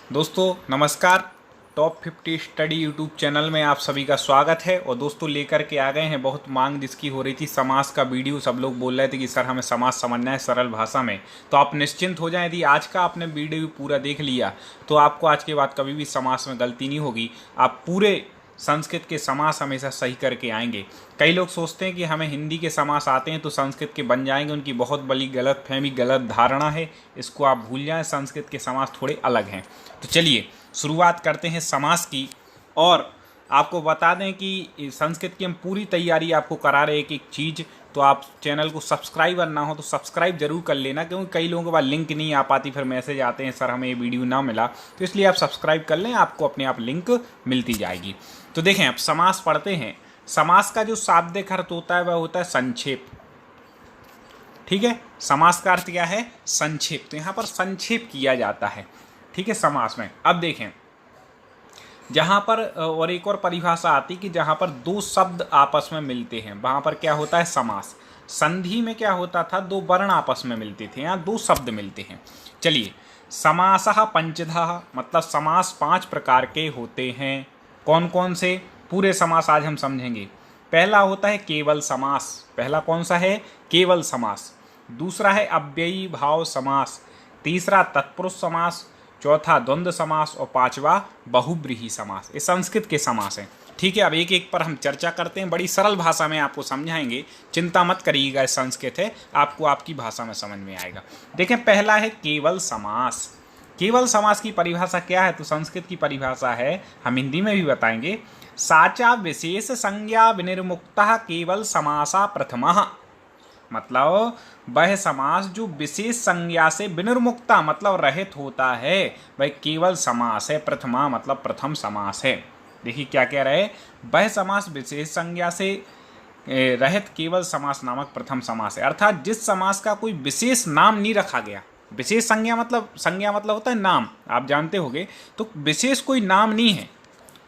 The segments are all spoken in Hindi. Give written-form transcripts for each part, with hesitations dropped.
दोस्तों नमस्कार। टॉप 50 स्टडी यूट्यूब चैनल में आप सभी का स्वागत है। और दोस्तों लेकर के आ गए हैं, बहुत मांग जिसकी हो रही थी, समास का वीडियो। सब लोग बोल रहे थे कि सर हमें समास समझना है सरल भाषा में। तो आप निश्चिंत हो जाएं, यदि आज का आपने वीडियो पूरा देख लिया तो आपको आज के बाद कभी भी समास में गलती नहीं होगी। आप पूरे संस्कृत के समास हमेशा सही करके आएंगे। कई लोग सोचते हैं कि हमें हिंदी के समास आते हैं तो संस्कृत के बन जाएंगे। उनकी बहुत बड़ी गलत फहमी, गलत धारणा है। इसको आप भूल जाएं, संस्कृत के समास थोड़े अलग हैं। तो चलिए शुरुआत करते हैं समास की। और आपको बता दें कि संस्कृत की हम पूरी तैयारी आपको करा रहे एक एक चीज़। तो आप चैनल को सब्सक्राइबर ना हो तो सब्सक्राइब जरूर कर लेना, क्योंकि कई लोगों के पास लिंक नहीं आ पाती, फिर मैसेज आते हैं सर हमें ये वीडियो ना मिला। तो इसलिए आप सब्सक्राइब कर लें, आपको अपने आप लिंक मिलती जाएगी। तो देखें, अब समास पढ़ते हैं। समास का जो शाब्दिक अर्थ होता है वह होता है संक्षेप। ठीक है, समास का अर्थ क्या है? संक्षेप। तो यहाँ पर संक्षेप किया जाता है, ठीक है, समास में। अब देखें, जहाँ पर और एक और परिभाषा आती कि जहाँ पर दो शब्द आपस में मिलते हैं वहाँ पर क्या होता है? समास। संधि में क्या होता था? दो वर्ण आपस में मिलते थे, यहाँ दो शब्द मिलते हैं। चलिए, समासः पंचधा, मतलब समास 5 प्रकार के होते हैं। कौन कौन से? पूरे समास आज हम समझेंगे। पहला होता है केवल समास। पहला कौन सा है? केवल समास। दूसरा है अव्ययी भाव समास। तीसरा तत्पुरुष समास। चौथा द्वंद्व समास। और पांचवा बहुब्रीहि समास। ये संस्कृत के समास हैं। ठीक है, अब एक एक पर हम चर्चा करते हैं। बड़ी सरल भाषा में आपको समझाएंगे, चिंता मत करिएगा। संस्कृत है, आपको आपकी भाषा में समझ में आएगा। देखें, पहला है केवल समास। केवल समास की परिभाषा क्या है? तो संस्कृत की परिभाषा है, हम हिंदी में भी बताएंगे। साचा विशेष संज्ञा विनिर्मुक्तः केवल समासा प्रथमः। मतलब वह समास जो विशेष संज्ञा से विनिर्मुक्ता मतलब रहित होता है वह केवल समास है। प्रथमा मतलब प्रथम समास है। देखिए क्या कह रहे हैं, वह समास विशेष संज्ञा से रहित केवल समास नामक प्रथम समास है। अर्थात जिस समास का कोई विशेष नाम नहीं रखा गया। विशेष संज्ञा मतलब होता है नाम, आप जानते होंगे। तो विशेष कोई नाम नहीं है,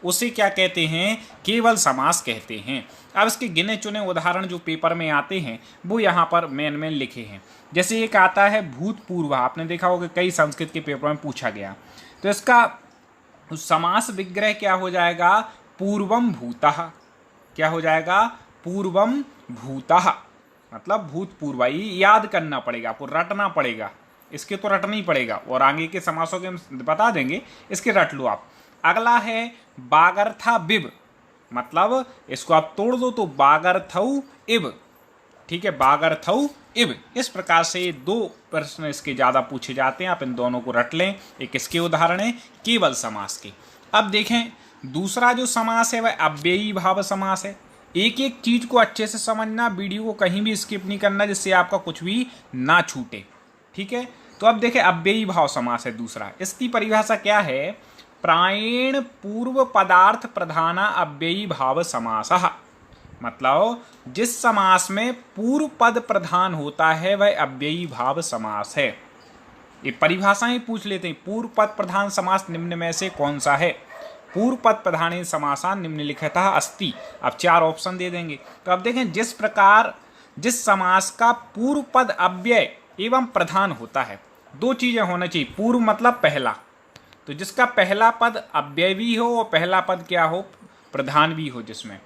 उसे क्या कहते हैं? केवल समास कहते हैं। अब इसके गिने चुने उदाहरण जो पेपर में आते हैं वो यहाँ पर मेन लिखे हैं। जैसे एक आता है भूतपूर्व। आपने देखा होगा कई संस्कृत के पेपर में पूछा गया। तो इसका समास विग्रह क्या हो जाएगा? पूर्वम भूतः। क्या हो जाएगा? पूर्वम भूतः, मतलब भूतपूर्व। ये याद करना पड़ेगा, आपको रटना पड़ेगा। इसके तो रटना ही पड़ेगा, और आगे के समासों के हम बता देंगे, इसके रट लो आप। अगला है बागर्था बिब, मतलब इसको आप तोड़ दो तो बागर्थौ इब। ठीक है, बागर्थौ इब। इस प्रकार से 2 प्रश्न इसके ज़्यादा पूछे जाते हैं, आप इन दोनों को रट लें। एक इसके उदाहरण है केवल समास के। अब देखें, दूसरा जो समास है वह अव्ययी भाव समास है। एक एक चीज को अच्छे से समझना, वीडियो को कहीं भी स्किप नहीं करना, जिससे आपका कुछ भी ना छूटे। ठीक है, तो अब देखें, अव्ययी भाव समास है दूसरा। इसकी परिभाषा क्या है? प्रायेण पूर्व पदार्थ प्रधाना अव्ययी भाव समासः। मतलब जिस समास में पूर्व पद प्रधान होता है वह अव्ययी भाव समास है। ये परिभाषाएं पूछ लेते हैं। पूर्व पद प्रधान समास निम्न में से कौन सा है? पूर्व पद प्रधान समासा निम्नलिखितः अस्ति। अब 4 ऑप्शन दे देंगे। तो अब देखें, जिस प्रकार जिस समास का पूर्व पद अव्यय एवं प्रधान होता है, 2 चीजें होना चाहिए। पूर्व मतलब पहला, तो जिसका पहला पद अव्यय भी हो और पहला पद क्या हो? प्रधान भी हो जिसमें।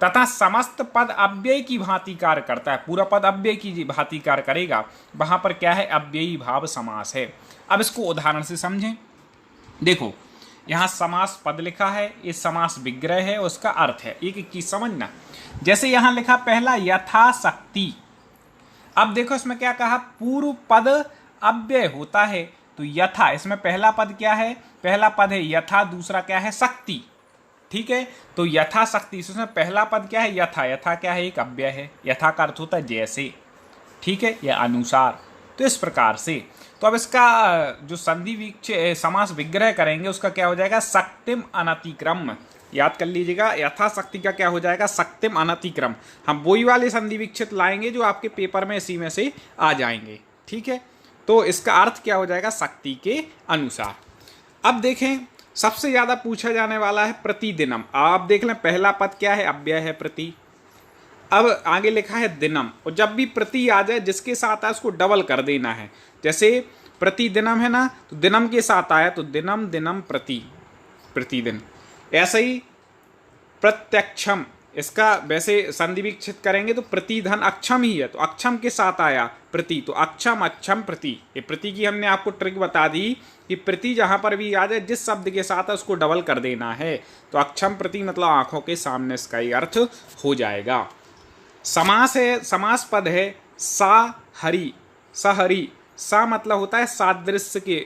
तथा समस्त पद अव्यय की भांति कार्य करता है। पूरा पद अव्यय की भांति कार्य करेगा, वहां पर क्या है? अव्ययी भाव समास है। अब इसको उदाहरण से समझें। देखो, यहाँ समास पद लिखा है, ये समास विग्रह है, उसका अर्थ है। एक एक चीज समझना। जैसे यहाँ लिखा पहला यथाशक्ति। अब देखो इसमें क्या कहा? पूर्व पद अव्यय होता है तो यथा, इसमें पहला पद क्या है? पहला पद है यथा, दूसरा क्या है? शक्ति। ठीक है, तो यथा शक्ति, इसमें पहला पद क्या है? यथा। यथा क्या है? एक अव्यय है। यथा का अर्थ होता है जैसे, ठीक है, या अनुसार। तो इस प्रकार से, तो अब इसका जो संधि समास विग्रह करेंगे उसका क्या हो जाएगा? शक्तिम अनतिक्रम। याद कर लीजिएगा, यथाशक्ति का क्या हो जाएगा? शक्तिम अनतिक्रम। हम वही वाले संधि विच्छेद लाएंगे जो आपके पेपर में इसी में से आ जाएंगे। ठीक है, तो इसका अर्थ क्या हो जाएगा? शक्ति के अनुसार। अब देखें, सबसे ज्यादा पूछा जाने वाला है प्रतिदिनम। आप देख लें, पहला पद क्या है? अव्यय है, प्रति। अब आगे लिखा है दिनम, और जब भी प्रति आ जाए जिसके साथ है उसको डबल कर देना है। जैसे प्रतिदिनम है ना, तो दिनम के साथ आया तो दिनम दिनम प्रति, प्रतिदिन। ऐसे ही प्रत्यक्षम, इसका वैसे संधि विच्छेद करेंगे तो प्रतिधन अक्षम ही है, तो अक्षम के साथ आया प्रति, तो अक्षम अक्षम प्रति। ये प्रति की हमने आपको ट्रिक बता दी कि प्रति जहां पर भी आ जाए जिस शब्द के साथ है उसको डबल कर देना है, तो अक्षम प्रति मतलब आंखों के सामने इसका ही अर्थ हो जाएगा। समास है, समास पद है सा हरि, सहरी। सा मतलब होता है सादृश्य के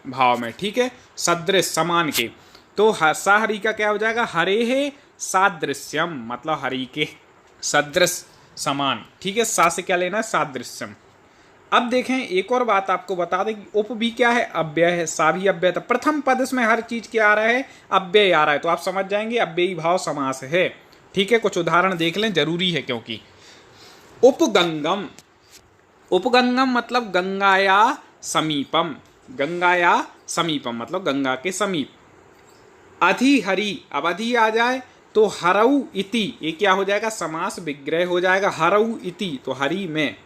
भाव में, ठीक है, सदृश समान के, तो साहरी का क्या हो जाएगा, हरे है सादृश्यम, मतलब हरि के सदृश समान, ठीक है। सा से क्या लेना है, सादृश्यम। अब देखें एक और बात आपको बता दें कि उप भी क्या है, अव्यय है, सा भी अव्यय था। प्रथम पद इसमें हर चीज क्या आ रहा है, अव्यय आ रहा है, तो आप समझ जाएंगे अव्ययी भाव समास है, ठीक है। कुछ उदाहरण देख लें, जरूरी है क्योंकि उपगंगम, उपगंगम मतलब गंगाया समीपम, गंगाया समीपम मतलब गंगा के समीप। अधिहरि, अब अधि आ जाए तो हरऊ इति, ये क्या हो जाएगा, समास विग्रह हो जाएगा, हरऊ इति तो हरि में।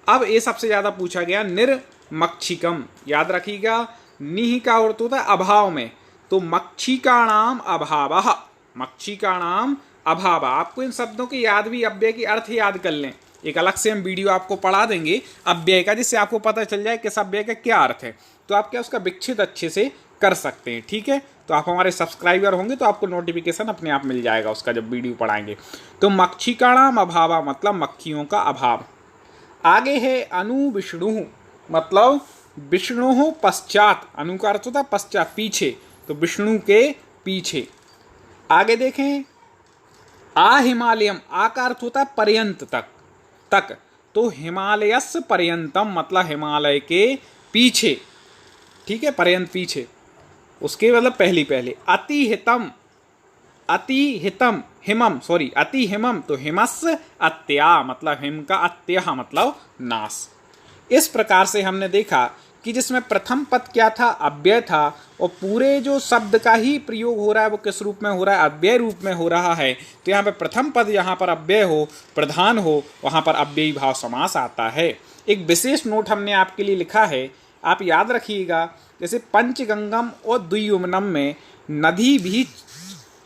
अब ये सबसे ज्यादा पूछा गया निर्मक्षिकम, याद रखिएगा निह का अर्थ होता है अभाव में, तो मक्षिकाणाम अभावः, मक्षिकाणाम अभाव। आपको इन शब्दों के याद भी अव्यय के अर्थ याद कर लें, एक अलग से हम वीडियो आपको पढ़ा देंगे अव्यय का, जिससे आपको पता चल जाए किस अव्यय का क्या अर्थ है, तो आप क्या उसका विच्छेद अच्छे से कर सकते हैं, ठीक है। तो आप हमारे सब्सक्राइबर होंगे तो आपको नोटिफिकेशन अपने आप मिल जाएगा उसका जब वीडियो पढ़ाएंगे। तो मक्षिकाणाम अभाव मतलब मक्खियों का अभाव। आगे है अनु विष्णु, मतलब विष्णु पश्चात, अनु का अर्थ होता है पश्चात पीछे, तो विष्णु के पीछे। आगे देखें आ हिमालयम, आ का अर्थ होता है पर्यंत तक, तक, तो हिमालयस पर्यंतम मतलब हिमालय के पीछे, ठीक है, पर्यंत पीछे, उसके मतलब पहली पहले। अति हितम, अति हितम हिमम, सॉरी अति हिमम तो हिमस अत्या मतलब हिम का अत्यह मतलब नाश। इस प्रकार से हमने देखा कि जिसमें प्रथम पद क्या था, अव्यय था, और पूरे जो शब्द का ही प्रयोग हो रहा है वो किस रूप में हो रहा है, अव्यय रूप में हो रहा है। तो यहाँ पे प्रथम पद यहाँ पर अव्यय हो, प्रधान हो, वहाँ पर अव्ययी भाव समास आता है। एक विशेष नोट हमने आपके लिए लिखा है, आप याद रखिएगा, जैसे पंचगंगम और द्वियुम्नम में नदी भी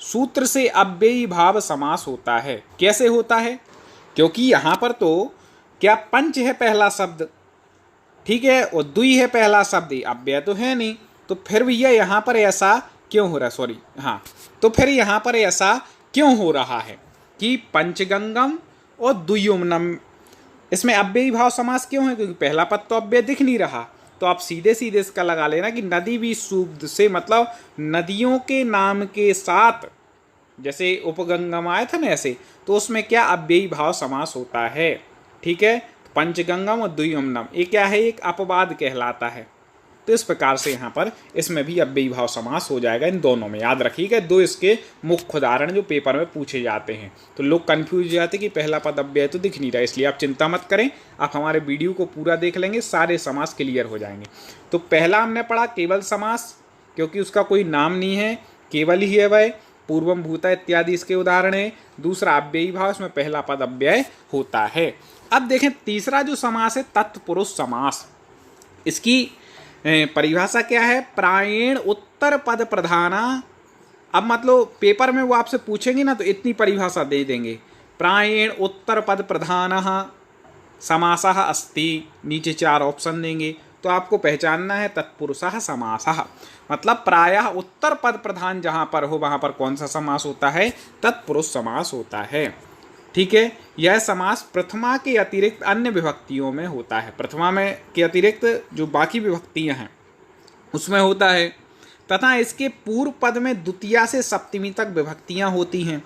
सूत्र से अव्ययी भाव समास होता है। कैसे होता है, क्योंकि यहाँ पर तो क्या पंच है पहला शब्द, ठीक है, और द्वि है पहला शब्द, अव्यय तो है नहीं, तो फिर भैया यहाँ पर ऐसा क्यों हो रहा है, सॉरी हाँ, तो फिर यहाँ पर ऐसा क्यों हो रहा है कि पंचगंगम और द्वियुम्नम इसमें अव्ययी भाव समास क्यों है, क्योंकि पहला पद तो अव्यय दिख नहीं रहा। तो आप सीधे सीधे इसका लगा लेना कि नदी भी शब्द से मतलब नदियों के नाम के साथ, जैसे उपगंगम आया था ना ऐसे, तो उसमें क्या अव्ययी भाव समास होता है, ठीक है। पंचगंगम और द्वियुम्नम ये क्या है, एक अपवाद कहलाता है। तो इस प्रकार से यहाँ पर इसमें भी अव्ययी भाव समास हो जाएगा, इन दोनों में। याद रखिएगा दो इसके मुख्य उदाहरण जो पेपर में पूछे जाते हैं, तो लोग कंफ्यूज हो जाते हैं कि पहला पद अव्यय तो दिख नहीं रहा, इसलिए आप चिंता मत करें, आप हमारे वीडियो को पूरा देख लेंगे, सारे समास क्लियर हो जाएंगे। तो पहला हमने पढ़ा केवल समास, क्योंकि उसका कोई नाम नहीं है, केवल ही है वह, पूर्वम भूता इत्यादि इसके उदाहरण है। दूसरा अव्ययी भाव, इसमें पहला पद अव्यय होता है। अब देखें तीसरा जो समास है तत्पुरुष समास, इसकी परिभाषा क्या है, प्रायेण उत्तर पद प्रधाना। अब मतलब पेपर में वो आपसे पूछेंगे ना तो इतनी परिभाषा दे देंगे, प्रायेण उत्तर पद प्रधानः समासः अस्ति, नीचे 4 ऑप्शन देंगे, तो आपको पहचानना है तत्पुरुषः समासः, मतलब प्रायः उत्तर पद प्रधान जहाँ पर हो वहाँ पर कौन सा समास होता है, तत्पुरुष समास होता है, ठीक है। यह समास प्रथमा के अतिरिक्त अन्य विभक्तियों में होता है, प्रथमा में के अतिरिक्त जो बाकी विभक्तियां हैं उसमें होता है, तथा इसके पूर्व पद में द्वितीया से सप्तमी तक विभक्तियां होती हैं।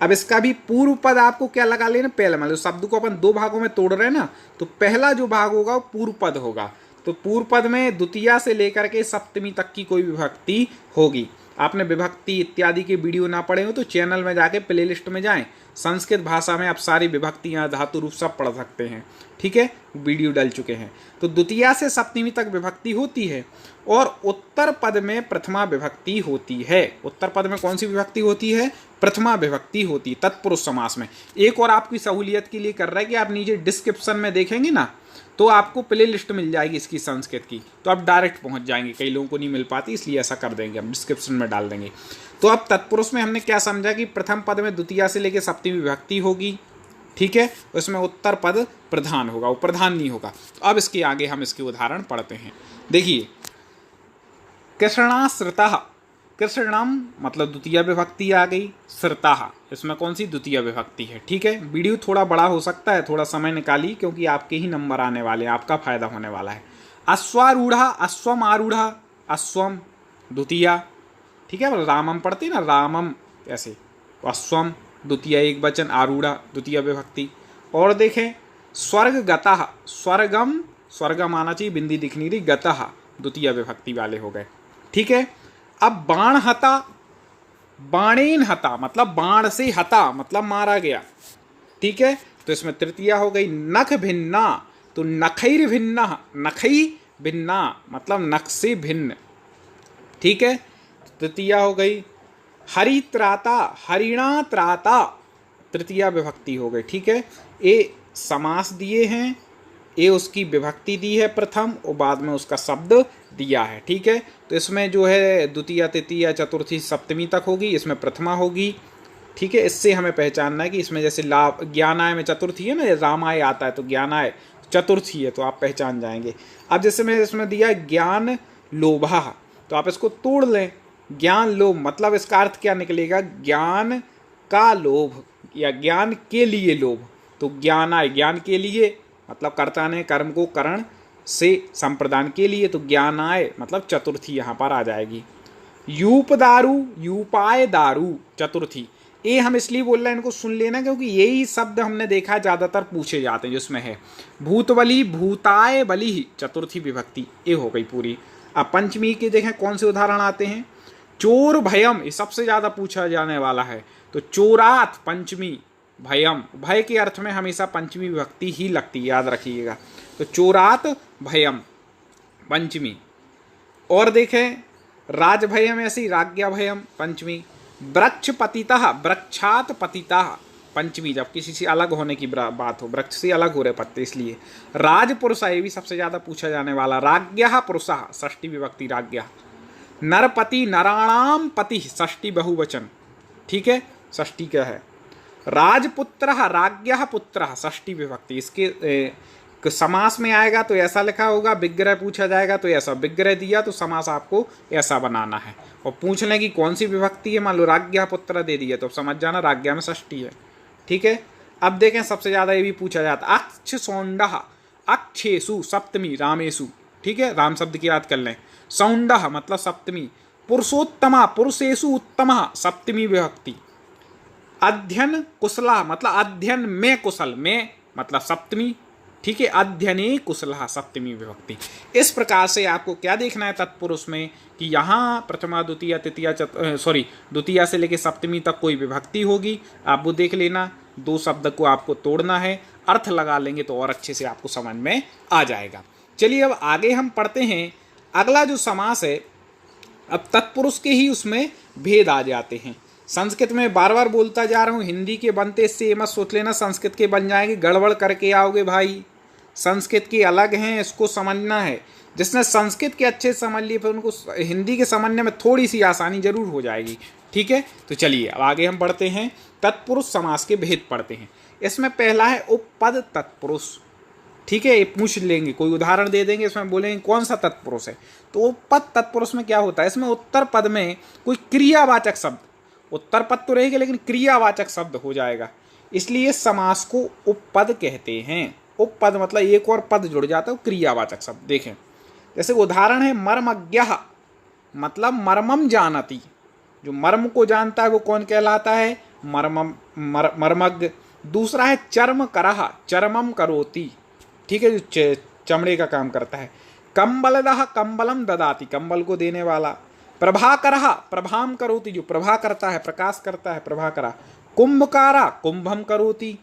अब इसका भी पूर्व पद आपको क्या लगा लेना, पहले मतलब शब्द को अपन 2 भागों में तोड़ रहे हैं ना, तो पहला जो भाग होगा वो पूर्व पद होगा, तो पूर्व पद में द्वितीया से लेकर के सप्तमी तक की कोई विभक्ति होगी। आपने विभक्ति इत्यादि के वीडियो ना पढ़े हो तो चैनल में जाके प्लेलिस्ट में जाएं, संस्कृत भाषा में आप सारी विभक्तियां धातु रूप सब पढ़ सकते हैं, ठीक है, वीडियो डल चुके हैं। तो द्वितीया से सप्तमी तक विभक्ति होती है, और उत्तर पद में प्रथमा विभक्ति होती है। उत्तर पद में कौन सी विभक्ति होती है, प्रथमा विभक्ति होती है तत्पुरुष समास में। एक और आपकी सहूलियत के लिए कर रहा है कि आप नीचे डिस्क्रिप्शन में देखेंगे ना, तो आपको प्ले लिस्ट मिल जाएगी इसकी संस्कृत की, तो आप डायरेक्ट पहुंच जाएंगे। कई लोगों को नहीं मिल पाती, इसलिए ऐसा कर देंगे, हम डिस्क्रिप्शन में डाल देंगे। तो अब तत्पुरुष में हमने क्या समझा कि प्रथम पद में द्वितीया से लेकर सप्तमी विभक्ति होगी, ठीक है, उसमें उत्तर पद प्रधान होगा, वो प्रधान नहीं होगा। तो अब इसके आगे हम इसके उदाहरण पढ़ते हैं। देखिए, कृष्णाश्रितः, कृष्णम मतलब द्वितीय विभक्ति आ गई, श्रितः इसमें कौन सी द्वितीय विभक्ति है, ठीक है। वीडियो थोड़ा बड़ा हो सकता है, थोड़ा समय निकालिए, क्योंकि आपके ही नंबर आने वाले हैं, आपका फायदा होने वाला है। अश्वारूढ़ा, अश्वम आरूढ़ा, अश्वम द्वितीया, ठीक है, रामम पढ़ते ना, रामम ऐसे, अश्वम द्वितीय एक वचन, आरूढ़ा द्वितीय विभक्ति। और देखें, स्वर्ग गतः, स्वर्गम, स्वर्गम आना चाहिए, बिंदी दिखनी रही, गतः द्वितीय विभक्ति वाले हो गए, ठीक है। अब बाण हता, बाणेन हता मतलब बाण से हता मतलब मारा गया, ठीक है, तो इसमें तृतीया हो गई। नख भिन्ना, तो नखैर भिन्ना, नखई भिन्ना मतलब नख से भिन्न, ठीक है, तृतीया हो गई। हरित्राता, हरिणा त्राता तृतीया विभक्ति हो गई, ठीक है। ये समास दिए हैं, ये उसकी विभक्ति दी है प्रथम, और बाद में उसका शब्द दिया है, ठीक है। तो इसमें जो है द्वितीय तृतीय चतुर्थी सप्तमी तक होगी, इसमें प्रथमा होगी, ठीक है। इससे हमें पहचानना है कि इसमें जैसे लाभ ज्ञानाय में चतुर्थी है ना, रामाय आता है तो ज्ञानाय चतुर्थी है, तो आप पहचान जाएंगे। अब जैसे मैं इसमें दिया ज्ञान लोभा, तो आप इसको तोड़ लें, ज्ञान लोभ मतलब इसका अर्थ क्या निकलेगा, ज्ञान का लोभ या ज्ञान के लिए लोभ, तो ज्ञानाय ज्ञान के लिए मतलब कर्ता ने कर्म को करण से संप्रदान के लिए, तो ज्ञानाय मतलब चतुर्थी यहाँ पर आ जाएगी। यूप दारू, यूपाय दारू चतुर्थी, ये हम इसलिए बोल रहे हैं, इनको सुन लेना, क्योंकि यही शब्द हमने देखा ज़्यादातर पूछे जाते हैं जिसमें है। भूतबली, भूताय बलि चतुर्थी विभक्ति, ये हो गई पूरी। अब पंचमी के देखें कौन से उदाहरण आते हैं। चोर भयम, ये सबसे ज़्यादा पूछा जाने वाला है, तो चोरात पंचमी, भयम भय के अर्थ में हमेशा पंचमी विभक्ति ही लगती है, याद रखिएगा। तो चोरात भयम पंचमी। और देखें, राज भयम ऐसी, राज्ञा भयम पंचमी। वृक्ष पतितः, वृक्षात पतितः पंचमी, जब किसी से अलग होने की बात हो, वृक्ष से अलग हो रहे पत्ते इसलिए। राजपुरुष, ये भी सबसे ज्यादा पूछा जाने वाला। राज्ञः पुरुषः षष्ठी विभक्ति राज्ञः। नरपति, नराणाम पति षष्ठी बहुवचन, ठीक है, षष्ठी क्या है। राजपुत्रः, राज्ञः पुत्रः षष्ठी विभक्ति, इसके समास में आएगा तो ऐसा लिखा होगा, विग्रह पूछा जाएगा तो ऐसा, विग्रह दिया तो समास आपको ऐसा बनाना है। और पूछ लें कि कौन सी विभक्ति है, मान लो राज्ञः पुत्र दे दिया तो समझ जाना राज्ञा में षष्ठी है, ठीक है। अब देखें, सबसे ज्यादा ये भी पूछा जाता है। अक्ष सौंडः, अक्षेसु सप्तमी, रामेशु, ठीक है, राम शब्द की याद कर लें। सौंडः मतलब सप्तमी। पुरुषोत्तमा, पुरुषेषु उत्तमः सप्तमी विभक्ति। अध्ययन कुशला मतलब अध्ययन में कुशल, में मतलब सप्तमी, ठीक है, अध्ययने कुशला सप्तमी विभक्ति। इस प्रकार से आपको क्या देखना है तत्पुरुष में कि यहाँ प्रथमा द्वितीय तृतीया द्वितीया से लेकर सप्तमी तक कोई विभक्ति होगी, आप वो देख लेना। दो शब्द को आपको तोड़ना है, अर्थ लगा लेंगे तो और अच्छे से आपको समझ में आ जाएगा। चलिए अब आगे हम पढ़ते हैं। अगला जो समास है, अब तत्पुरुष के ही उसमें भेद आ जाते हैं। संस्कृत में बार बार बोलता जा रहा हूँ, हिंदी के बनते इससे मत सोच लेना संस्कृत के बन जाएंगे, गड़बड़ करके आओगे भाई। संस्कृत के अलग हैं, इसको समझना है। जिसने संस्कृत के अच्छे समझ लिए फिर उनको हिंदी के समझने में थोड़ी सी आसानी जरूर हो जाएगी, ठीक है। तो चलिए अब आगे हम बढ़ते हैं, तत्पुरुष समास के भेद पढ़ते हैं। इसमें पहला है उपपद तत्पुरुष, ठीक है, ये पूछ लेंगे, कोई उदाहरण दे देंगे, इसमें बोलेंगे कौन सा तत्पुरुष है। तो उपपद तत्पुरुष में क्या होता है, इसमें उत्तर पद में कोई क्रियावाचक शब्द, उत्तर पद तो रहेगा लेकिन क्रियावाचक शब्द हो जाएगा, इसलिए समास को उपपद कहते हैं। उपपद मतलब एक और पद जुड़ जाता है, क्रियावाचक शब्द। देखें, जैसे उदाहरण है मर्मज्ञः मतलब मर्मम जानती, जो मर्म को जानता है वो कौन कहलाता है, मर्मज्ञ। दूसरा है चर्म करः, चर्मम करोति, ठीक है, जो चमड़े का काम करता है। कंबलदः, कंबलम ददाति, कंबल को देने वाला। प्रभाकरः, प्रभाम करोति, जो प्रभा करता है, प्रकाश करता है, प्रभाकरा। कुंभकारा, कुंभम करोति,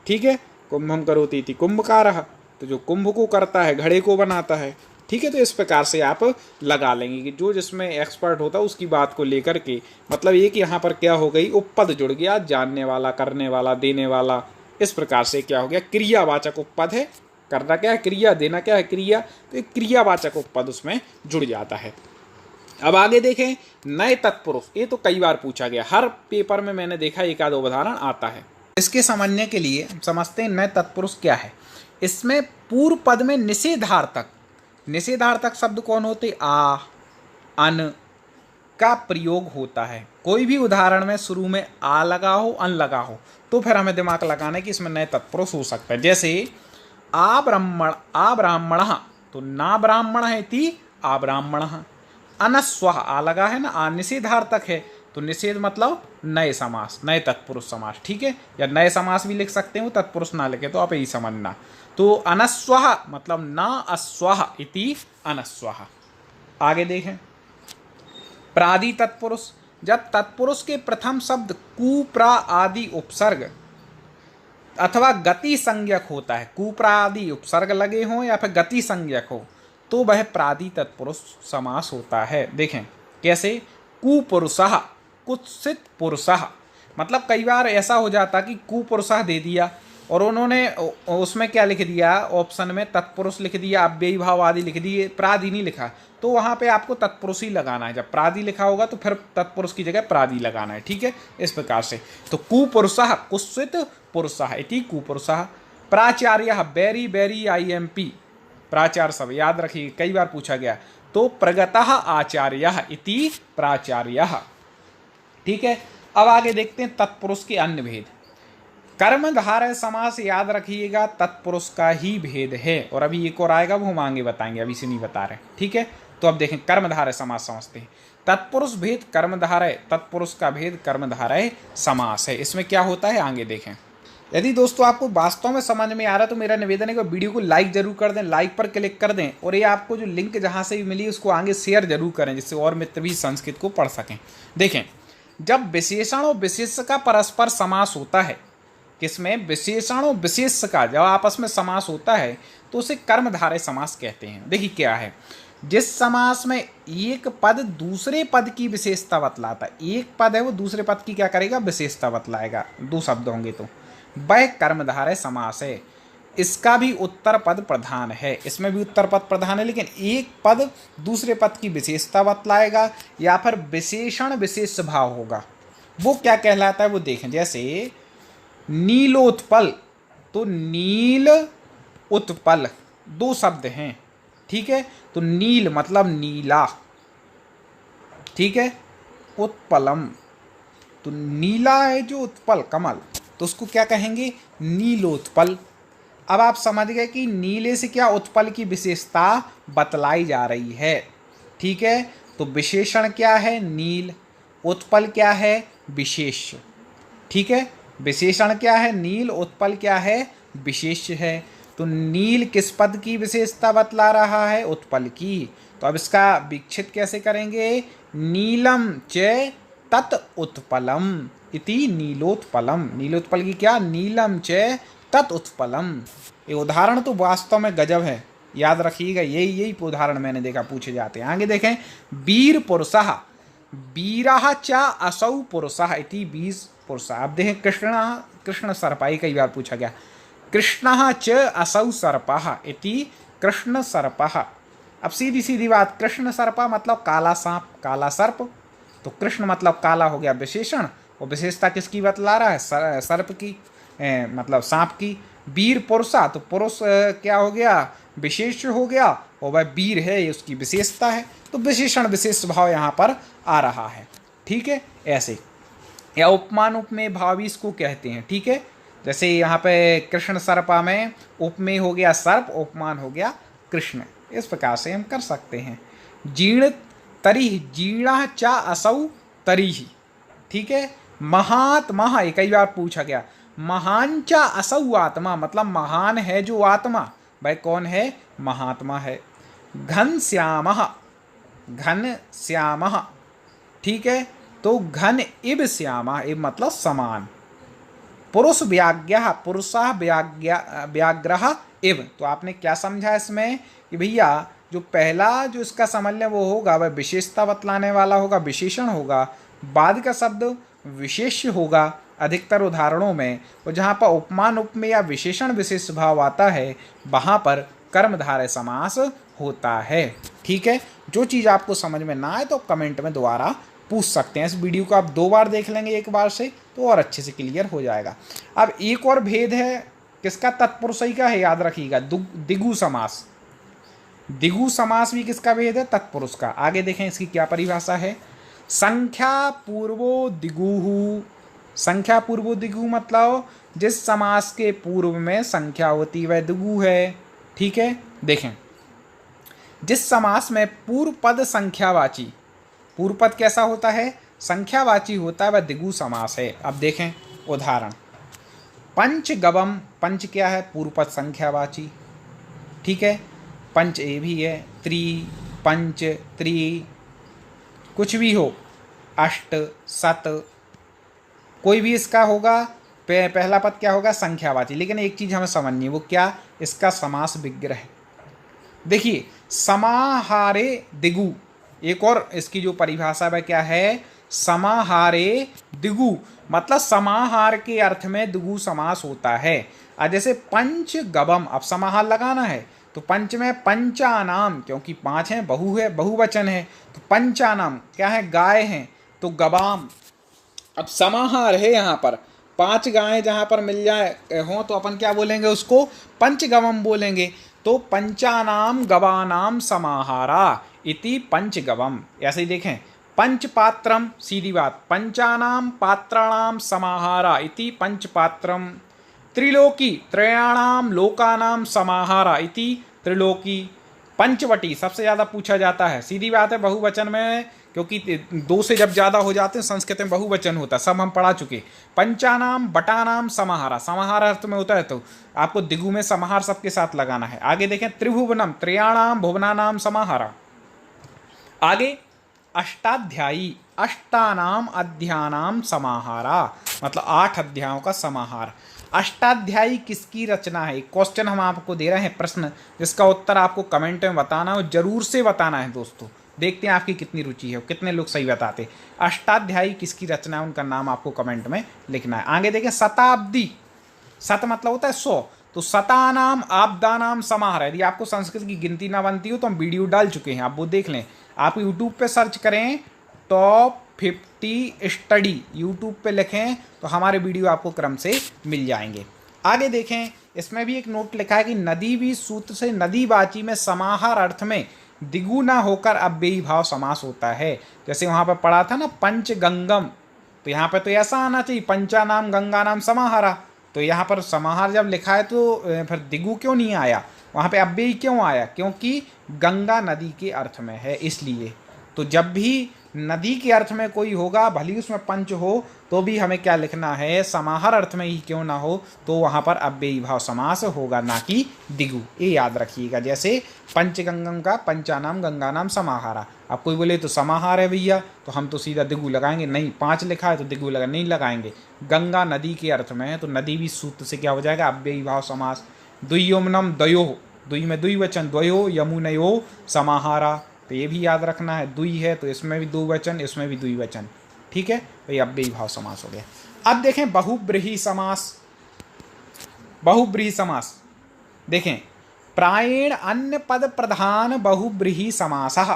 ठीक है, कुंभम करोति इति कुंभकारः, तो जो कुंभ को करता है, घड़े को बनाता है, ठीक है। तो इस प्रकार से आप लगा लेंगे कि जो जिसमें एक्सपर्ट होता है उसकी बात को लेकर के, मतलब ये कि यहाँ पर क्या हो गई, उपपद जुड़ गया, जानने वाला, करने वाला, देने वाला। इस प्रकार से क्या हो गया, क्रियावाचक उपपद है, करना क्या है क्रिया, देना क्या है क्रिया, तो एक क्रियावाचक उपपद उसमें जुड़ जाता है। अब आगे देखें नए तत्पुरुष, ये तो कई बार पूछा गया, हर पेपर में मैंने देखा एक आध उदाहरण आता है। इसके समझने के लिए हम समझते हैं नए तत्पुरुष क्या है। इसमें पूर्व पद में निषेधार्थक, निषेधार्थक शब्द कौन होते, आ, अन का प्रयोग होता है। कोई भी उदाहरण में शुरू में आ लगा हो, अन लगा हो, तो फिर हमें दिमाग लगाना है कि इसमें नए तत्पुरुष हो सकता है। जैसे आ ब्राह्मण, तो ना ब्राह्मण है ती आ ब्राह्मण, अनस्व आ लगा है ना, आ निषेधार्थक है, तो निषेध मतलब नए समास, नए तत्पुरुष समास, ठीक है, या नए समास भी लिख सकते हो, तत्पुरुष ना लिखे तो आप यही समझना। तो अनस्व मतलब ना अस्व इति अनस्व। आगे देखें प्रादि तत्पुरुष, जब तत्पुरुष के प्रथम शब्द कु प्रा आदि उपसर्ग अथवा गति संज्ञक होता है, कु प्रा आदि उपसर्ग लगे हों या फिर गति संज्ञक हो, तो वह प्रादि तत्पुरुष समास होता है। देखें कैसे, कुपुरुषः, कुत्सित पुरुषः, मतलब कई बार ऐसा हो जाता कि कुपुरुषः दे दिया और उन्होंने उसमें क्या लिख दिया, ऑप्शन में तत्पुरुष लिख दिया, अव्ययी भाव आदि लिख दिए, प्रादि नहीं लिखा, तो वहाँ पे आपको तत्पुरुष ही लगाना है। जब प्रादि लिखा होगा तो फिर तत्पुरुष की जगह प्रादि लगाना है, ठीक है, इस प्रकार से। तो कुपुरुषः, कुत्सित पुरुषः इति कुपुरुषः। प्राचार्यः, बैरी बैरी IMP, प्राचार्य सब याद रखिए, कई बार पूछा गया, तो प्रगतः आचार्यः इति प्राचार्यः, ठीक है। अब आगे देखते हैं तत्पुरुष के अन्य भेद। कर्मधारय समास याद रखिएगा तत्पुरुष का ही भेद है, और अभी एक और आएगा वो हम आगे बताएंगे, अभी से नहीं बता रहे, ठीक है। तो अब देखें कर्मधारय समास समझते हैं। तत्पुरुष भेद कर्मधारय, तत्पुरुष का भेद कर्मधारय समास है। इसमें क्या होता है आगे देखें। यदि दोस्तों आपको वास्तव में समझ में आ रहा है तो मेरा निवेदन है कि वीडियो को लाइक जरूर कर दें, लाइक पर क्लिक कर दें, और ये आपको जो लिंक जहाँ से भी मिली उसको आगे शेयर जरूर करें, जिससे और मित्र भी संस्कृत को पढ़ सकें। देखें जब विशेषण और विशेष का परस्पर समास होता है, किसमें, विशेषण और विशेष का जब आपस में समास होता है तो उसे कर्मधारय समास कहते हैं। देखिए क्या है, जिस समास में एक पद दूसरे पद की विशेषता बतलाता है, एक पद है वो दूसरे पद की क्या करेगा, विशेषता बतलाएगा, दो शब्द होंगे तो वह कर्मधारय समास है। इसका भी उत्तर पद प्रधान है, इसमें भी उत्तर पद प्रधान है, लेकिन एक पद दूसरे पद की विशेषता बतलाएगा या फिर विशेषण विशेष भाव होगा, वो क्या कहलाता है वो देखें। जैसे नीलोत्पल, तो नील उत्पल दो शब्द हैं, ठीक है, तो नील मतलब नीला, ठीक है, उत्पलम तो नीला है जो उत्पल कमल, तो उसको क्या कहेंगे, नीलोत्पल। अब आप समझ गए कि नीले से क्या उत्पल की विशेषता बतलाई जा रही है, ठीक है। तो विशेषण क्या है, नील, उत्पल क्या है, विशेष, ठीक है, विशेषण क्या है नील, उत्पल क्या है, विशेष है। तो नील किस पद की विशेषता बतला रहा है, उत्पल की। तो अब इसका विक्षित कैसे करेंगे, नीलम च तत् उत्पलम इति नीलोत्पलम, नीलोत्पल की क्या, नीलम च तत् उत्पलम। ये उदाहरण तो वास्तव में गजब है, याद रखिएगा, यही उदाहरण मैंने देखा पूछे जाते हैं। आगे देखें वीर पुरुषः, वीरः च असौ पुरुषः इति वीर पुरुषः। अब देखें कृष्ण सर्पाई कई बार पूछा गया, कृष्णः च असौ सर्पः इति कृष्ण सर्पः। अब सीधी सीधी बात, कृष्ण सर्पा मतलब काला सांप, काला सर्प, तो कृष्ण मतलब काला हो गया विशेषण, और विशेषता किसकी बतला रहा है, सर्प की, मतलब सांप की। वीर पुरुषा, तो पुरुष क्या हो गया, विशेष हो गया, और वह वीर है ये उसकी विशेषता है, तो विशेषण विशेष भाव यहाँ पर आ रहा है, ठीक है, ऐसे। या उपमान उपमेय भाव भी इसको कहते हैं, ठीक है। जैसे यहाँ पे कृष्ण सर्पा में उपमेय हो गया सर्प, उपमान हो गया कृष्ण, इस प्रकार से हम कर सकते हैं। जीर्ण तरिह, जीर्ण चा असौ तरिह, ठीक है। महात्मा, ये कई बार पूछा गया, महान चा असौ आत्मा, मतलब महान है जो आत्मा, भाई कौन है, महात्मा है। घन श्यामः, घन श्यामः, ठीक है, तो घन इव श्यामः, इव मतलब समान। पुरुष व्याज्ञः, पुरुषः व्याग्रह इव, तो आपने क्या समझा इसमें कि भैया जो पहला जो इसका समन्वय वो होगा वह विशेषता बतलाने वाला होगा, विशेषण होगा, बाद का शब्द विशेष्य होगा, अधिकतर उदाहरणों में, और जहाँ पर उपमान उपमेय या विशेषण विशेष भाव आता है वहाँ पर कर्मधारय समास होता है। ठीक है, जो चीज़ आपको समझ में ना आए तो कमेंट में दोबारा पूछ सकते हैं। इस वीडियो को आप 2 बार देख लेंगे एक बार से तो और अच्छे से क्लियर हो जाएगा। अब एक और भेद है किसका, तत्पुरुषई का है, याद रखिएगा, दिगु समास। दिगु समास भी किसका भेद है, तत्पुरुष का। आगे देखें इसकी क्या परिभाषा है। संख्या पूर्वो दिगुहु, संख्या पूर्वो दिगु मतलब जिस समास के पूर्व में संख्या होती वह दिगु है। ठीक है, देखें जिस समास में पूर्व पद संख्यावाची, पूर्व पद कैसा होता है, संख्यावाची होता है, वह दिगु समास है। अब देखें उदाहरण, पंचगवम, पंच क्या है, पूर्व पद संख्यावाची। ठीक है, पंच ए भी है, त्रि, पंच, त्रि, कुछ भी हो, अष्ट, सत, कोई भी इसका होगा, पहला पद क्या होगा, संख्यावाची। लेकिन एक चीज़ हमें समझनी है, वो क्या, इसका समास विग्रह। देखिए समाहारे दिगु, एक और इसकी जो परिभाषा है क्या है, समाहारे दिगु मतलब समाहार के अर्थ में दिगु समास होता है। और जैसे पंच गवम, अब समाहार लगाना है तो पंच में पंचानाम, क्योंकि 5 हैं, बहु है, बहुवचन है, तो पंचानाम क्या है, गाय हैं, तो गवाम। अब समाहार है, यहाँ पर 5 गायें जहाँ पर मिल जाए हों तो अपन क्या बोलेंगे, उसको पंचगवम बोलेंगे। तो पंचानाम गवानाम समाहारा इति पंचगवम। ऐसे ही देखें, पंचपात्रम, सीधी बात, पंचानाम पात्राणाम समाहारा इति पंचपात्रम। त्रिलोकी, त्रयाणाम लोकानाम समाहारा इति त्रिलोकी। पंचवटी सबसे ज़्यादा पूछा जाता है, सीधी बात है, बहुवचन में, क्योंकि 2 से जब ज़्यादा हो जाते हैं संस्कृत में बहुवचन होता है, सब हम पढ़ा चुके। पंचानाम बटानाम समाहारा, समाहार अर्थ में होता है, तो आपको दिगु में समाहार सबके साथ लगाना है। आगे देखें, त्रिभुवनम, त्रयाणाम भुवनानाम समाहारा। आगे अष्टाध्यायी, अष्टानाम अध्यानाम समाहारा मतलब 8 अध्यायों का समाहार। अष्टाध्यायी किसकी रचना है, क्वेश्चन हम आपको दे रहे हैं, प्रश्न, जिसका उत्तर आपको कमेंट में बताना है, जरूर से बताना है दोस्तों। देखते हैं आपकी कितनी रुचि है, कितने लोग सही बताते। अष्टाध्यायी किसकी रचना है, उनका नाम आपको कमेंट में लिखना है। आगे देखें, शताब्दी, शत मतलब होता है 100, तो शतानाम आपदानाम समाहार। यदि आपको संस्कृत की गिनती ना बनती हो तो हम वीडियो डाल चुके हैं, आप वो देख लें। आप यूट्यूब पे सर्च करें टॉप 50 स्टडी, यूट्यूब पे लिखें तो हमारे वीडियो आपको क्रम से मिल जाएंगे। आगे देखें, इसमें भी एक नोट लिखा है कि नदी भी सूत्र से नदीवाची में समाहार अर्थ में दिगु ना होकर अव्ययी भाव समास होता है। जैसे वहाँ पर पढ़ा था ना पंचगंगम, तो यहाँ पर तो ऐसा आना चाहिए, पंचानाम गंगानाम समाहारा। तो यहाँ पर समाहार जब लिखा है तो फिर दिगु क्यों नहीं आया, वहाँ पे अव्ययी क्यों आया, क्योंकि गंगा नदी के अर्थ में है इसलिए। तो जब भी नदी के अर्थ में कोई होगा, भले उसमें पंच हो, तो भी हमें क्या लिखना है, समाहार अर्थ में ही क्यों ना हो, तो वहाँ पर अव्ययी भाव समास होगा, ना कि दिगु। ये याद रखिएगा। जैसे पंचगंगम का पंचानाम गंगानाम समाहारा, अब कोई बोले तो समाहार है भैया, तो हम तो सीधा दिगु लगाएंगे, नहीं 5 लिखा है तो दिगु लगा नहीं लगाएंगे, गंगा नदी के अर्थ में है, तो नदी भी सूत्र से क्या हो जाएगा, अव्ययी भाव समास। द्वियोमनम द्वयो, द्वि में द्विवचन, द्वयो यमुनयो समाहारा, तो ये भी याद रखना है, द्वि है तो इसमें भी 2 वचन, इसमें भी द्विवचन। ठीक है, तो ये अव्ययी भाव समास हो गया। अब देखें बहुब्रीहि समास। बहुब्रीहि समास देखें, प्रायेण अन्य पद प्रधान बहुब्रीहि समासः,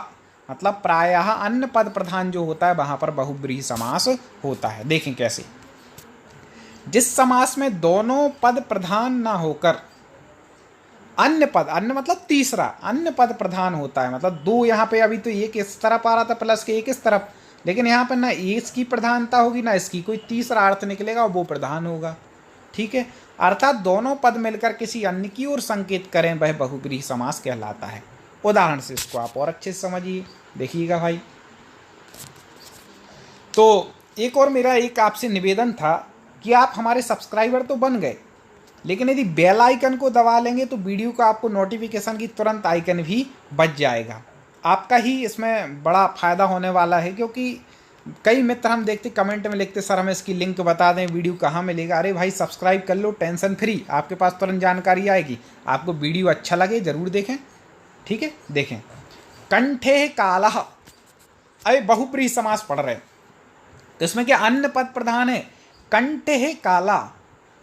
मतलब प्रायः अन्य पद प्रधान जो होता है वहां पर बहुब्रीहि समास होता है। देखें कैसे, जिस समास में दोनों पद प्रधान ना होकर अन्य पद, अन्य मतलब तीसरा, अन्य पद प्रधान होता है, मतलब 2 यहाँ पे, अभी तो एक इस तरफ आ रहा था प्लस के एक इस तरफ, लेकिन यहाँ पर ना इसकी प्रधानता होगी ना इसकी, कोई तीसरा अर्थ निकलेगा और वो प्रधान होगा। ठीक है, अर्थात दोनों पद मिलकर किसी अन्य की ओर संकेत करें, वह बहुब्रीहि समास कहलाता है। उदाहरण से इसको आप और अच्छे से समझिए, देखिएगा भाई। तो एक और मेरा एक आपसे निवेदन था कि आप हमारे सब्सक्राइबर तो बन गए, लेकिन यदि बेल आइकन को दबा लेंगे तो वीडियो का आपको नोटिफिकेशन की तुरंत आइकन भी बच जाएगा। आपका ही इसमें बड़ा फ़ायदा होने वाला है, क्योंकि कई मित्र हम देखते कमेंट में लिखते, सर हमें इसकी लिंक बता दें, वीडियो कहाँ मिलेगा। अरे भाई सब्सक्राइब कर लो, टेंशन फ्री, आपके पास तुरंत जानकारी आएगी। आपको वीडियो अच्छा लगे ज़रूर देखें। ठीक है, देखें, कंठे कालः, अरे बहुब्रीहि समास पढ़ रहे हैं तो इसमें क्या अन्य पद प्रधान है, कंठ है काला,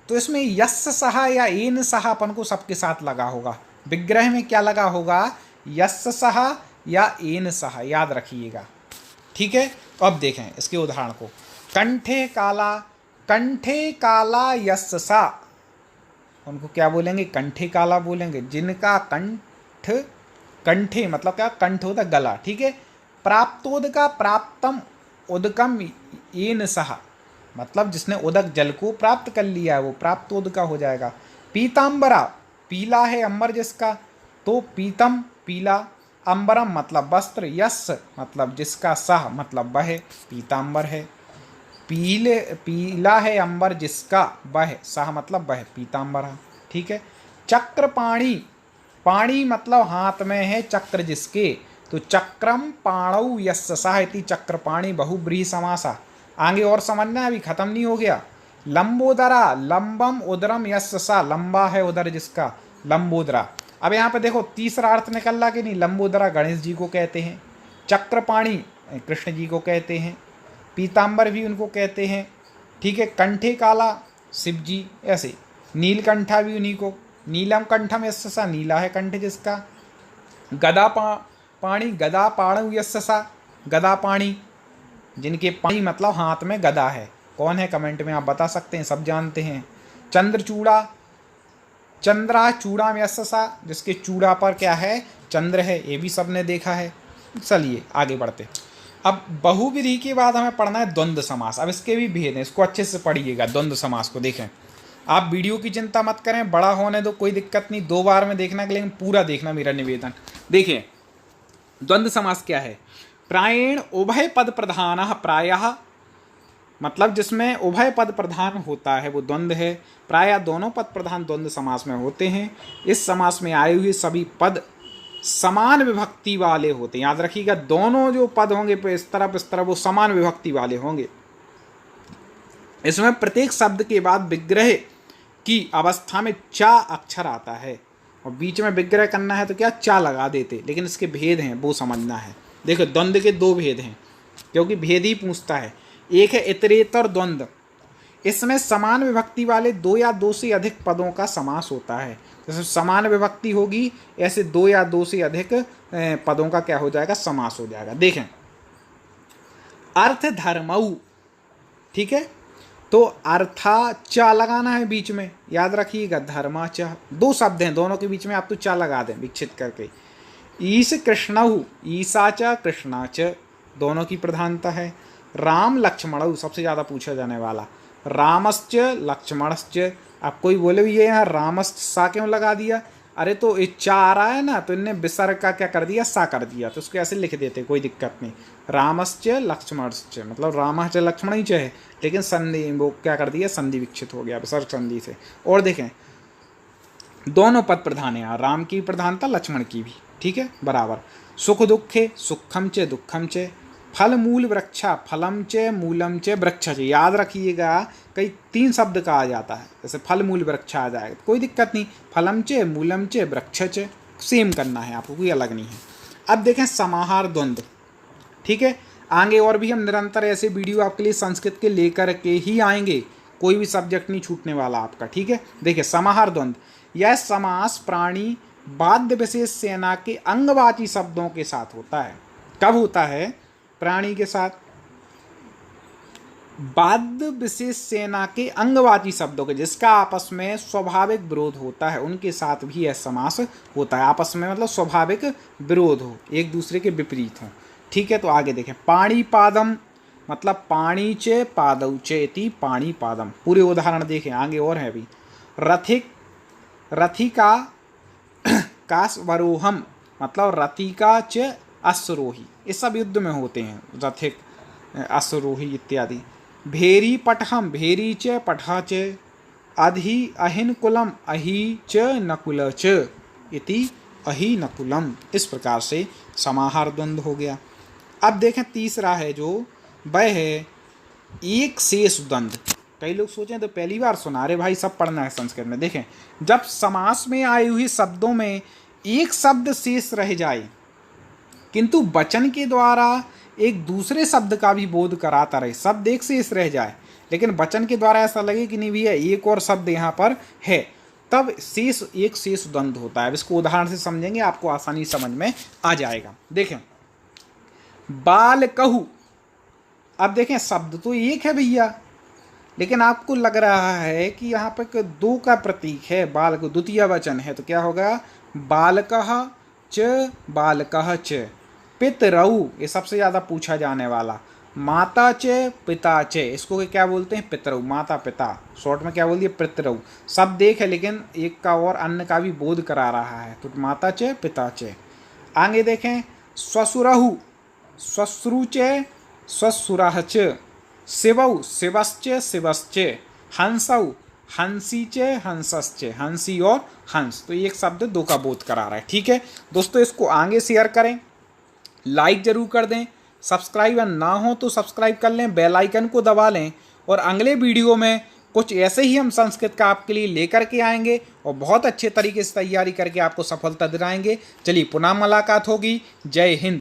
तो इसमें यस्य सहा या एन सहा अपन को सबके साथ लगा होगा। विग्रह में क्या लगा होगा, यस्य सहा या एन सहा, याद रखिएगा। ठीक है, तो अब देखें इसके उदाहरण को। कंठे काला, कंठे काला यस्य सा, उनको क्या बोलेंगे, कंठे काला बोलेंगे। जिनका कंठ, कंठे मतलब क्या, कंठ होता गला। ठीक है, प्राप्तोद का प्राप्तम उदकम येन सहा, मतलब जिसने उदक जल को प्राप्त कर लिया है वो प्राप्तोद का हो जाएगा। पीतांबरा, पीला है अंबर जिसका, तो पीतम पीला, अंबरम मतलब वस्त्र, यस मतलब जिसका, सह मतलब वह, पीतांबर है। पीले, पीला है अंबर जिसका, वह, सह मतलब वह, पीतांबरा। ठीक है, चक्र पाणी, पाणी मतलब हाथ में है, चक्र जिसके, तो चक्रम पाणौ यस्य सः इति चक्रपाणी बहुब्रीहि समासा। आगे और समझना है, अभी खत्म नहीं हो गया। लंबोदरा, लंबम उदरम यस्य सा, लंबा है उदर जिसका, लंबोदरा। अब यहाँ पे देखो तीसरा अर्थ निकल रहा कि नहीं, लंबोदरा गणेश जी को कहते हैं, चक्रपाणी कृष्ण जी को कहते हैं, पीतांबर भी उनको कहते हैं। ठीक है, कंठे काला शिव जी, ऐसे नीलकंठा भी उन्हीं को, नीलम कंठम यस्य सा, नीला है कंठ जिसका। गदा पाणी, गदा पाणु यस्य सा, गदा पाणी जिनके पाणी मतलब हाथ में गदा है। कौन है कमेंट में आप बता सकते हैं, सब जानते हैं। चंद्रचूड़ा, चंद्रा चूड़ा में यस्य सा, जिसके चूड़ा पर क्या है, चंद्र है, ये भी सबने देखा है। चलिए आगे बढ़ते। अब बहुव्रीहि के बाद हमें पढ़ना है द्वंद्व समास। अब इसके भी भेद हैं, इसको अच्छे से पढ़िएगा। द्वंद्व समास को देखें, आप वीडियो की चिंता मत करें, बड़ा होने दो, कोई दिक्कत नहीं, 2 बार में देखना, लेकिन पूरा देखना मेरा निवेदन। देखिए द्वंद्व समास क्या है। प्रायेण उभय पद प्रधान, प्रायः मतलब जिसमें उभय पद प्रधान होता है वो द्वंद्व है। प्रायः दोनों पद प्रधान द्वंद्व समास में होते हैं। इस समास में आए हुए सभी पद समान विभक्ति वाले होते हैं। याद रखिएगा, दोनों जो पद होंगे इस तरफ वो समान विभक्ति वाले होंगे। इसमें प्रत्येक शब्द के बाद विग्रह की अवस्था में चा अक्षर आता है, और बीच में विग्रह करना है तो क्या, चा लगा देते। लेकिन इसके भेद हैं, वो समझना है। देखो द्वंद्व के 2 भेद हैं, क्योंकि भेद ही पूछता है। एक है इतरेतर द्वंद्व, इसमें समान विभक्ति वाले 2 या 2 से अधिक पदों का समास होता है। जैसे समान विभक्ति होगी, ऐसे 2 या 2 से अधिक पदों का क्या हो जाएगा, समास हो जाएगा। देखें, अर्थ धर्मऊ, ठीक है, तो अर्था चा लगाना है बीच में, याद रखिएगा। धर्मा चा, 2 शब्द हैं, दोनों के बीच में आप तो चा लगा दें विक्षित करके। ईश कृष्णऊ, ईसा च कृष्णा च, दोनों की प्रधानता है। राम लक्ष्मणऊ, सबसे ज़्यादा पूछा जाने वाला, रामश्च लक्ष्मणश्च। अब कोई बोले भी ये यहाँ रामश्च सा क्यों लगा दिया, अरे तो ये चा आ रहा है ना, तो इनने विसर्ग का क्या कर दिया, सा कर दिया, तो उसको ऐसे लिख देते, कोई दिक्कत नहीं। रामश्च लक्ष्मणश्च मतलब राम च लक्ष्मण ही च है, लेकिन संधि वो क्या कर दिया, संधि विक्षित हो गया विसर्ग संधि से। और देखें दोनों पद प्रधान है, राम की प्रधानता, लक्ष्मण की भी, ठीक है, बराबर। सुख दुखे, सुखम च दुखम च। फल मूल वृक्षा, फलम च मूलम च वृक्ष च। याद रखिएगा, कई 3 शब्द का आ जाता है, जैसे फल मूल वृक्षा आ जाएगा, कोई दिक्कत नहीं। फलम च मूलम च वृक्ष च, सेम करना है आपको, कोई अलग नहीं है। अब देखें समाहार द्वंद्व, ठीक है। आगे और भी हम निरंतर ऐसे वीडियो आपके लिए संस्कृत के लेकर के ही आएंगे, कोई भी सब्जेक्ट नहीं छूटने वाला आपका, ठीक है। देखिए समाहार द्वंद्व, यह समास प्राणी बाध्य विशेष सेना के अंगवाची शब्दों के साथ होता है। कब होता है, प्राणी के साथ, बाध्य विशेष सेना के अंगवाची शब्दों के, जिसका आपस में स्वाभाविक विरोध होता है, उनके साथ भी यह समास होता है। आपस में मतलब स्वाभाविक विरोध हो, एक दूसरे के विपरीत हो, ठीक है। तो आगे देखें, पाणिपादम मतलब पाणी चे पादौ चेति पाणिपादम। पूरे उदाहरण देखें, आगे और है अभी। रथिक, रथिका कास्वरोहम मतलब रथिका च अश्वरोही, ये सब युद्ध में होते हैं, रथिक अश्वरोही इत्यादि। भेरी पटहम, भेरी च पठा च। अधि अहिन कुलम, अहि च नकुल च इति अहि नकुलम। इस प्रकार से समाहार द्वंद्व हो गया। अब देखें तीसरा है जो, वह है एक शेष द्वंद्व। कई लोग सोचें तो पहली बार सुना रहे भाई, सब पढ़ना है संस्कृत में। देखें, जब समास में आए हुए शब्दों में एक शब्द शेष रह जाए, किंतु वचन के द्वारा एक दूसरे शब्द का भी बोध कराता रहे, शब्द एक शेष रह जाए, लेकिन वचन के द्वारा ऐसा लगे कि नहीं भैया एक और शब्द यहाँ पर है, तब एक शेष द्वंद्व होता है। अब इसको उदाहरण से समझेंगे, आपको आसानी समझ में आ जाएगा। देखें, बाल कहू, अब देखें शब्द तो एक है भैया, लेकिन आपको लग रहा है कि यहाँ पर दो का प्रतीक है, बाल को द्वितीय वचन है, तो क्या होगा, बालकः च बालकः च। पितरऊ, ये सबसे ज़्यादा पूछा जाने वाला, माता च पिता च, इसको क्या बोलते हैं, पितरऊ, माता पिता, शॉर्ट में क्या बोल दिया, पितरऊ। शब्द एक है लेकिन एक का और अन्य का भी बोध करा रहा है, तो माता च पिता च। आगे देखें, श्वशुरहु, श्वश्रु च श्वशुरः च। शिवौ, शिवश्च शिवश्च। हंसौ, हंसी च हंसश्च, हंसी और हंस। तो एक शब्द दो का बोध करा रहा है। ठीक है दोस्तों, इसको आगे शेयर करें, लाइक जरूर कर दें, सब्सक्राइब ना हो तो सब्सक्राइब कर लें, बेल आइकन को दबा लें, और अगले वीडियो में कुछ ऐसे ही हम संस्कृत का आपके लिए लेकर के आएंगे और बहुत अच्छे तरीके से तैयारी करके आपको सफलता दिलाएंगे। चलिए पुनः मुलाकात होगी। जय हिंद।